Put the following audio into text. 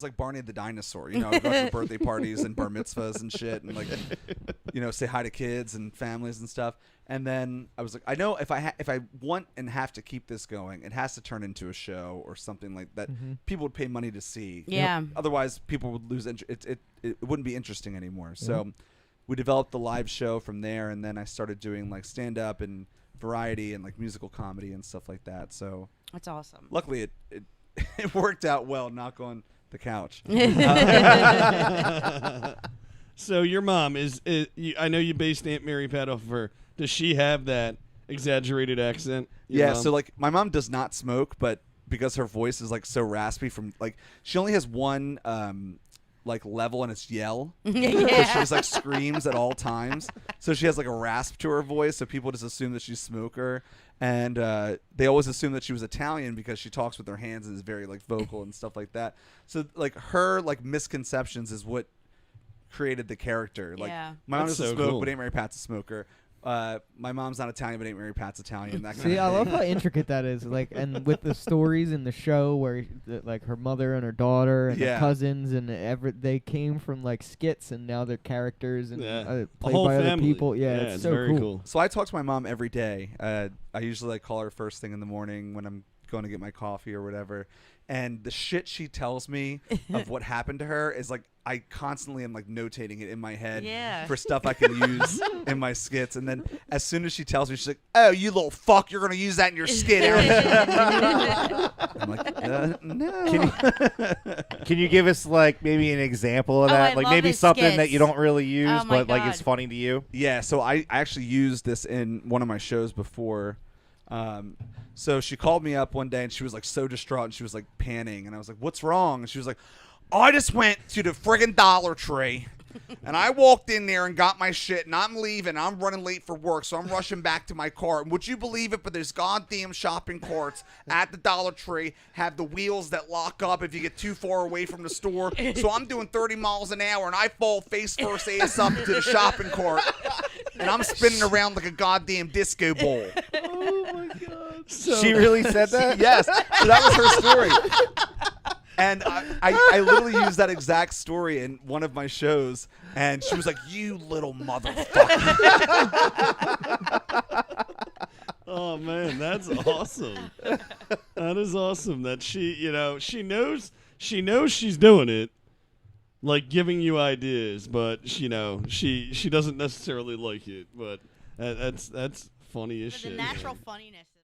like Barney the dinosaur, I would go to birthday parties and bar mitzvahs and shit, and like, say hi to kids and families and stuff. And then I was like, I know if I want and have to keep this going, it has to turn into a show or something like that. People would pay money to see. Yeah. Otherwise, people would lose interest. It wouldn't be interesting anymore. So we developed the live show from there, and then I started doing like stand up and variety and like musical comedy and stuff like that. So that's awesome. Luckily, it worked out well. Knock on the couch. So your mom I know you based Aunt Mary Pat off of her. Does she have that exaggerated accent? Yeah, so like my mom does not smoke, but because her voice is like so raspy from like she only has one like level and it's yell. So she's like screams at all times. So she has like a rasp to her voice, so people just assume that she's a smoker. And they always assume that she was Italian because she talks with her hands and is very like vocal and stuff like that. So like her like misconceptions is what created the character. Like my mom doesn't smoke, but Aunt Mary Pat's a smoker. My mom's not Italian, but Aunt Mary Pat's Italian. That kind See, of I thing. love how intricate that is. Like, and with the stories in the show where like her mother and her daughter and the cousins and they came from like skits and now they're characters and played whole by other family. people. Yeah, it's so very cool. So I talk to my mom every day. I usually like call her first thing in the morning when I'm going to get my coffee or whatever. And the shit she tells me of what happened to her is like I constantly am like notating it in my head for stuff I can use in my skits. And then as soon as she tells me, she's like, "Oh, you little fuck, you're gonna use that in your skit." I'm like, no. Can you give us like maybe an example of that? Like maybe something that you don't really use, but like it's funny to you. Yeah. So I actually used this in one of my shows before. So she called me up one day and she was like so distraught and she was like panning and I was like, "What's wrong?" And she was like, "I just went to the friggin' Dollar Tree and I walked in there and got my shit and I'm leaving. I'm running late for work, so I'm rushing back to my car. And would you believe it? But there's goddamn shopping carts at the Dollar Tree have the wheels that lock up if you get too far away from the store. So I'm doing 30 miles an hour and I fall face first ass up into the shopping cart and I'm spinning around like a goddamn disco ball." Oh my god! So she really said that? Yes. So that was her story. And I literally used that exact story in one of my shows, and she was like, "You little motherfucker." Oh man, that's awesome. That is awesome that she knows she's doing it, like giving you ideas, but she doesn't necessarily like it, but that's funny as shit. The natural funniness.